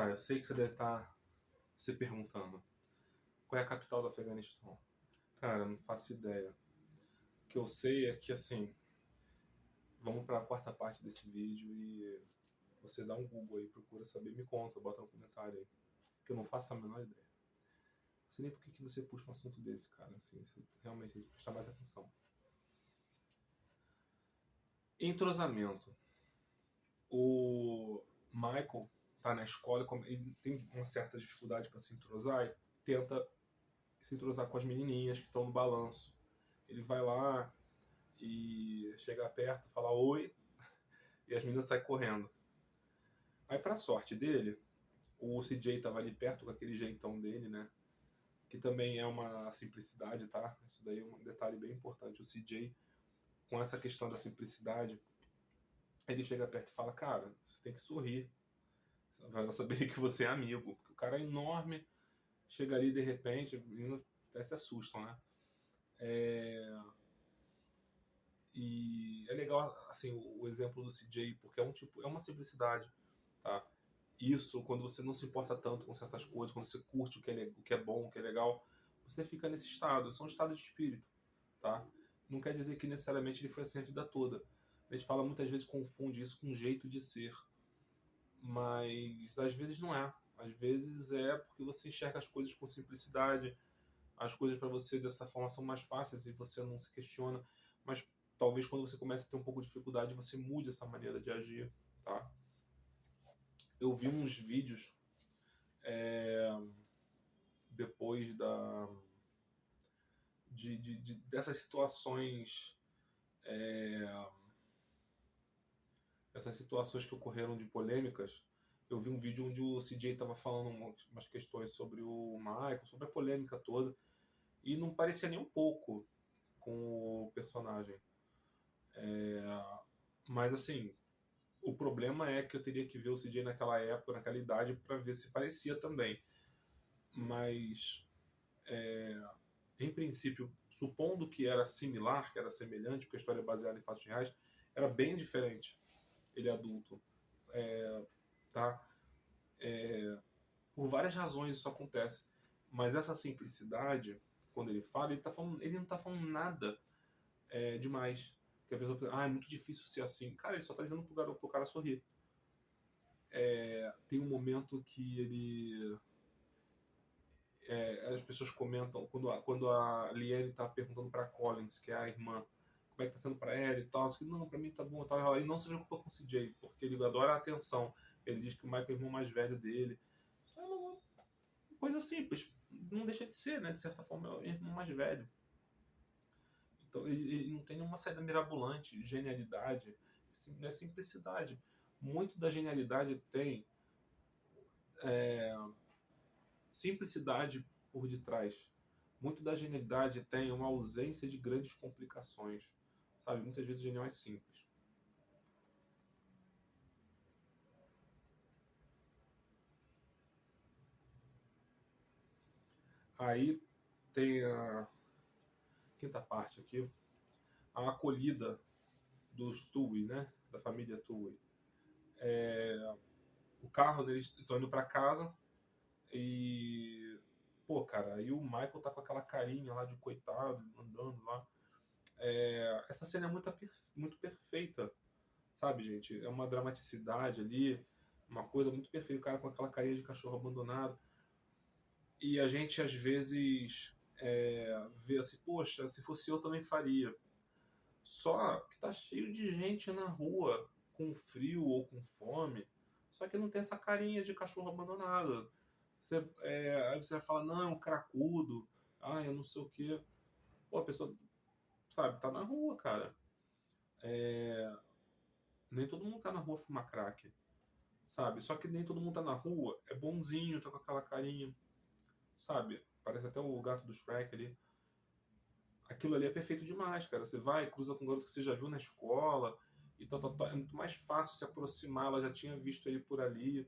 Tá, eu sei que você deve estar se perguntando qual é a capital do Afeganistão. Cara, não faço ideia. O que eu sei é que, assim, vamos para a quarta parte desse vídeo e você dá um Google aí, procura saber, me conta, bota no comentário aí, que eu não faço a menor ideia. Não sei nem por que você puxa um assunto desse, cara, assim, você realmente tem que prestar mais atenção. Entrosamento. O Michael tá na escola, ele tem uma certa dificuldade para se entrosar e tenta se entrosar com as menininhas que estão no balanço. Ele vai lá e chega perto, fala oi, e as meninas saem correndo. Aí, pra sorte dele, o CJ tava ali perto com aquele jeitão dele, né? Que também é uma simplicidade, tá? Isso daí é um detalhe bem importante. O CJ, com essa questão da simplicidade, ele chega perto e fala, cara, você tem que sorrir. Vai saber que você é amigo. Porque o cara é enorme, chega ali de repente, os meninos até se assustam, né? E é legal, assim, o exemplo do CJ, porque é uma simplicidade, tá? Isso, quando você não se importa tanto com certas coisas, quando você curte o que é bom, o que é legal, você fica nesse estado. Isso é um estado de espírito, tá? Não quer dizer que necessariamente ele foi assim a vida toda. A gente fala muitas vezes, confunde isso com jeito de ser, mas às vezes não é. Às vezes é porque você enxerga as coisas com simplicidade, as coisas para você dessa forma são mais fáceis e você não se questiona, mas talvez quando você comece a ter um pouco de dificuldade você mude essa maneira de agir, tá? Eu vi uns vídeos depois dessas situações, essas situações que ocorreram de polêmicas. Eu vi um vídeo onde o CJ estava falando umas questões sobre o Michael, sobre a polêmica toda, e não parecia nem um pouco com o personagem. Mas assim, o problema é que eu teria que ver o CJ naquela época, naquela idade, para ver se parecia também. Mas, em princípio, supondo que era similar, que era semelhante, porque a história é baseada em fatos reais, era bem diferente. Ele é adulto. Tá? Por várias razões isso acontece. Mas essa simplicidade, quando ele fala, ele não está falando nada demais. Que a pessoa pensa, é muito difícil ser assim. Cara, ele só está dizendo pro cara sorrir. Tem um momento que ele... as pessoas comentam, quando a Liane tá perguntando pra Collins, que é a irmã, como é que tá sendo pra ela e tal, que não, pra mim tá bom, tal. E não se preocupa com o CJ, porque ele adora a atenção. Ele diz que o Michael é o irmão mais velho dele. É uma coisa simples, não deixa de ser, né? De certa forma, é o irmão mais velho. Então ele não tem nenhuma saída mirabolante, genialidade, é simplicidade. Muito da genialidade tem simplicidade por detrás. Muito da genialidade tem uma ausência de grandes complicações. Sabe? Muitas vezes o genial é simples. Aí tem a quinta parte aqui, a acolhida dos Tuohy, né? Da família Tuohy. O carro deles estão indo para casa e... Pô, cara, aí o Michael tá com aquela carinha lá de coitado, andando lá. Essa cena é muito perfeita, sabe, gente? É uma dramaticidade ali, uma coisa muito perfeita. O cara com aquela carinha de cachorro abandonado. E a gente, às vezes, vê assim, poxa, se fosse eu também faria. Só que tá cheio de gente na rua, com frio ou com fome, só que não tem essa carinha de cachorro abandonado. Aí você vai falar, não, é um cracudo, eu não sei o quê. Pô, a pessoa, sabe, tá na rua, cara. Nem todo mundo tá na rua fumar crack, sabe? Só que nem todo mundo tá na rua, é bonzinho, tá com aquela carinha, sabe? Parece até o gato do Shrek ali. Aquilo ali é perfeito demais, cara. Você vai, cruza com um garoto que você já viu na escola, e tal, tal, tal. É muito mais fácil se aproximar, ela já tinha visto ele por ali.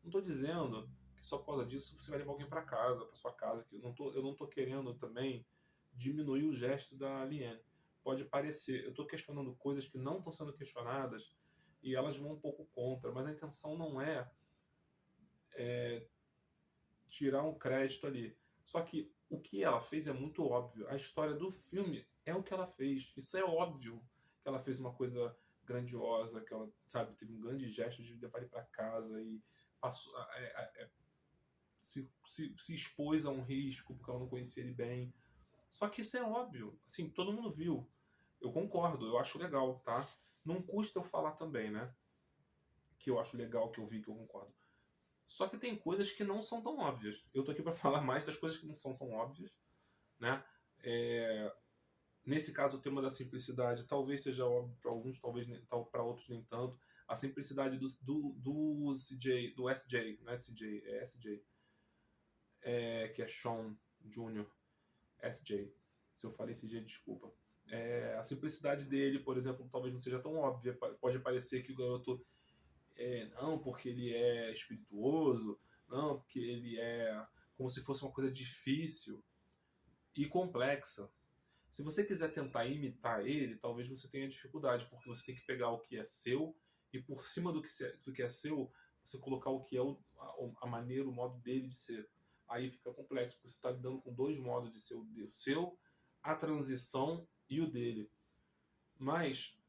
Não tô dizendo que só por causa disso você vai levar alguém para casa, para sua casa, que eu não tô querendo também diminuir o gesto da Liane. Pode parecer, eu tô questionando coisas que não estão sendo questionadas e elas vão um pouco contra, mas a intenção não é tirar um crédito ali. Só que o que ela fez é muito óbvio. A história do filme é o que ela fez. Isso é óbvio que ela fez uma coisa grandiosa, que ela, sabe, teve um grande gesto de levar ele para casa e passou, se expôs a um risco porque ela não conhecia ele bem. Só que isso é óbvio. Assim, todo mundo viu. Eu concordo, eu acho legal, tá? Não custa eu falar também, né? Que eu acho legal, que eu vi, que eu concordo. Só que tem coisas que não são tão óbvias. Eu tô aqui para falar mais das coisas que não são tão óbvias, né? Nesse caso, o tema da simplicidade talvez seja óbvio para alguns, talvez para outros nem tanto. A simplicidade do CJ, do SJ, não é CJ, é SJ, que é Sean Jr., SJ. Se eu falei CJ, desculpa. A simplicidade dele, por exemplo, talvez não seja tão óbvia. Pode parecer que o garoto não, porque ele é espirituoso, não, porque ele é como se fosse uma coisa difícil e complexa. Se você quiser tentar imitar ele, talvez você tenha dificuldade, porque você tem que pegar o que é seu e por cima do que é seu, você colocar o que é a maneira, o modo dele de ser. Aí fica complexo, porque você está lidando com dois modos de ser o seu, a transição e o dele. Mas,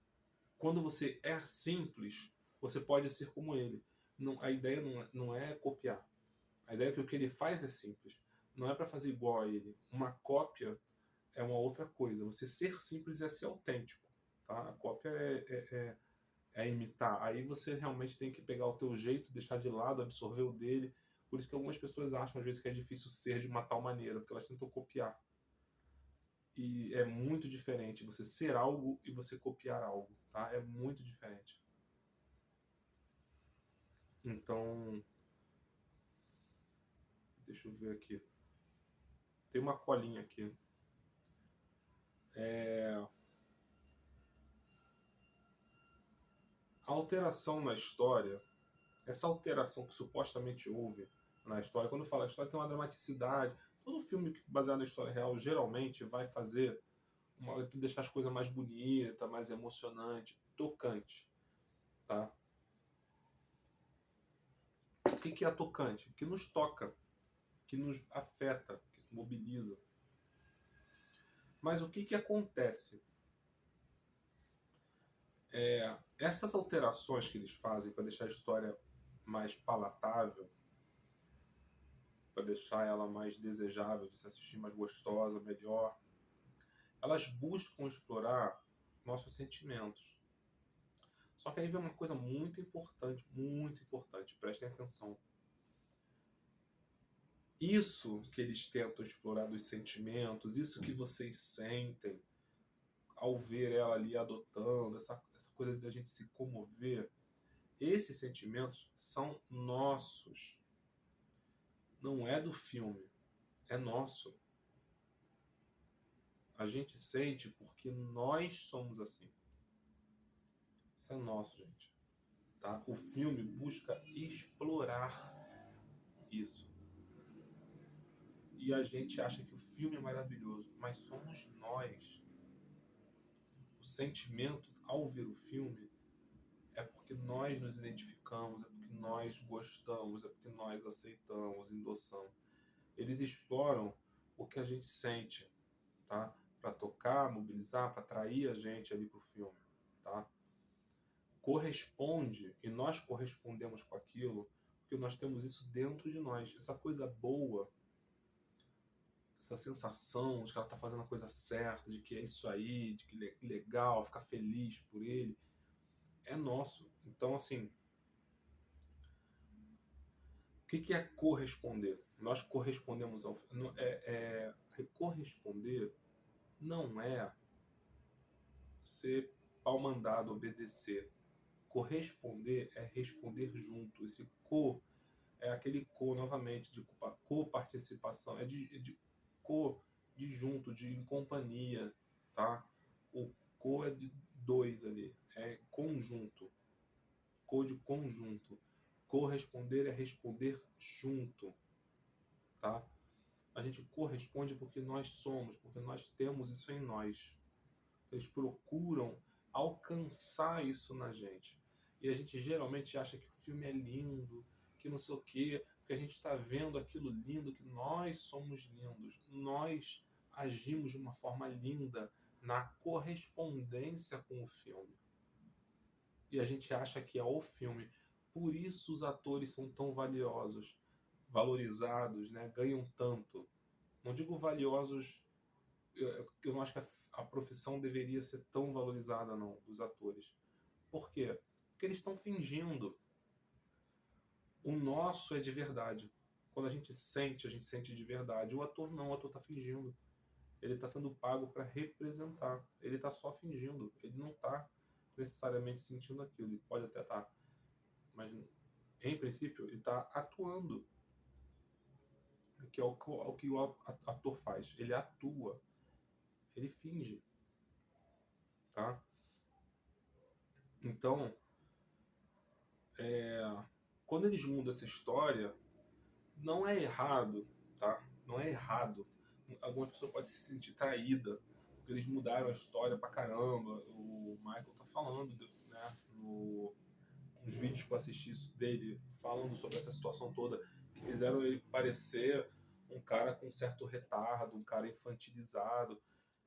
quando você é simples, você pode ser como ele. Não, a ideia não é copiar. A ideia é que o que ele faz é simples. Não é para fazer igual a ele. Uma cópia é uma outra coisa. Você ser simples é ser autêntico. Tá? A cópia é imitar. Aí você realmente tem que pegar o teu jeito, deixar de lado, absorver o dele. Por isso que algumas pessoas acham, às vezes, que é difícil ser de uma tal maneira, porque elas tentam copiar. E é muito diferente você ser algo e você copiar algo. Tá? É muito diferente. Então, deixa eu ver aqui. Tem uma colinha aqui. A alteração na história, essa alteração que supostamente houve na história, quando fala história tem uma dramaticidade. Todo filme baseado na história real geralmente vai fazer deixar as coisas mais bonitas, mais emocionantes, tocante, tá? O que é tocante? Que nos toca, que nos afeta, que mobiliza. Mas o que acontece? Essas alterações que eles fazem para deixar a história mais palatável, para deixar ela mais desejável de se assistir, mais gostosa, melhor, elas buscam explorar nossos sentimentos. Só que aí vem uma coisa muito importante, prestem atenção. Isso que eles tentam explorar dos sentimentos, isso que vocês sentem ao ver ela ali adotando, essa coisa da gente se comover, esses sentimentos são nossos. Não é do filme, é nosso. A gente sente porque nós somos assim. Isso é nosso, gente. Tá? O filme busca explorar isso. E a gente acha que o filme é maravilhoso, mas somos nós. O sentimento ao ver o filme é porque nós nos identificamos, é porque nós gostamos, é porque nós aceitamos, endossamos. Eles exploram o que a gente sente, tá? Para tocar, mobilizar, para atrair a gente ali pro filme, tá? Corresponde, e nós correspondemos com aquilo, porque nós temos isso dentro de nós. Essa coisa boa, essa sensação de que ela está fazendo a coisa certa, de que é isso aí, de que legal, ficar feliz por ele, é nosso. Então, assim, o que é corresponder? Nós correspondemos ao... corresponder não é ser pau mandado, obedecer. Corresponder é responder junto. Esse é aquele novamente, de coparticipação, é de junto, de em companhia, tá? O é de dois ali, é conjunto, de conjunto. Corresponder é responder junto, tá? A gente corresponde porque nós somos, porque nós temos isso em nós. Eles procuram alcançar isso na gente. E a gente geralmente acha que o filme é lindo, que não sei o quê. porque a gente está vendo aquilo lindo, que nós somos lindos, nós agimos de uma forma linda na correspondência com o filme. E a gente acha que é o filme. Por isso os atores são tão valiosos, valorizados, né? Ganham tanto. Não digo valiosos, eu não acho que a profissão deveria ser tão valorizada, não, dos atores. Por quê? Porque eles estão fingindo. O nosso é de verdade. Quando a gente sente de verdade. O ator não, o ator está fingindo. Ele está sendo pago para representar. Ele está só fingindo. Ele não está necessariamente sentindo aquilo. Ele pode até estar. Mas, em princípio, ele está atuando. Que é o que o ator faz. Ele atua. Ele finge. Tá? Então, quando eles mudam essa história, não é errado, tá? Não é errado. Alguma pessoa pode se sentir traída, porque eles mudaram a história pra caramba. O Michael tá falando, né, nos vídeos que eu assisti dele, falando sobre essa situação toda, que fizeram ele parecer um cara com certo retardo, um cara infantilizado,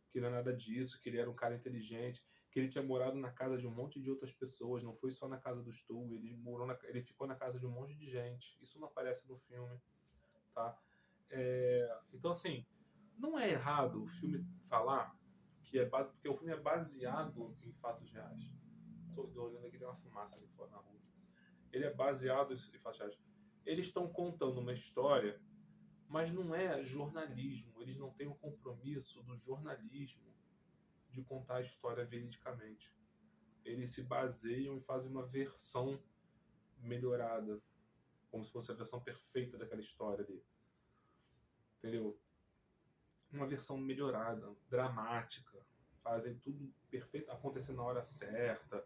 que não é nada disso, que ele era um cara inteligente, que ele tinha morado na casa de um monte de outras pessoas, não foi só na casa do Stu, ele ficou na casa de um monte de gente. Isso não aparece no filme, tá? Então, assim, não é errado o filme falar que porque o filme é baseado em fatos reais. Tô olhando aqui, tem uma fumaça ali fora na rua. Ele é baseado em fatos reais. Eles estão contando uma história, mas não é jornalismo. Eles não têm o compromisso do jornalismo de contar a história veridicamente. Eles se baseiam e fazem uma versão melhorada, como se fosse a versão perfeita daquela história ali. Entendeu? Uma versão melhorada, dramática, fazem tudo perfeito, acontecer na hora certa.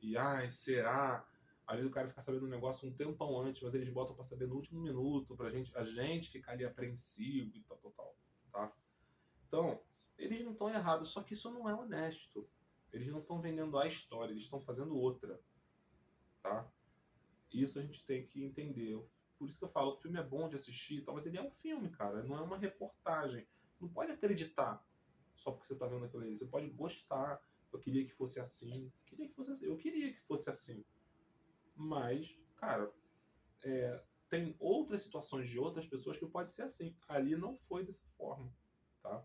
E ai, será? Às vezes o cara fica sabendo um negócio um tempão antes, mas eles botam pra saber no último minuto, a gente ficar ali apreensivo e tal, tá? Então, eles não estão errados, só que isso não é honesto. Eles não estão vendendo a história, eles estão fazendo outra, tá? Isso a gente tem que entender. Por isso que eu falo, o filme é bom de assistir, mas ele é um filme, cara, não é uma reportagem. Não pode acreditar só porque você está vendo aquilo ali. Você pode gostar. Eu queria que fosse assim. Eu queria que fosse assim. Mas, cara, tem outras situações de outras pessoas que pode ser assim. Ali não foi dessa forma, tá?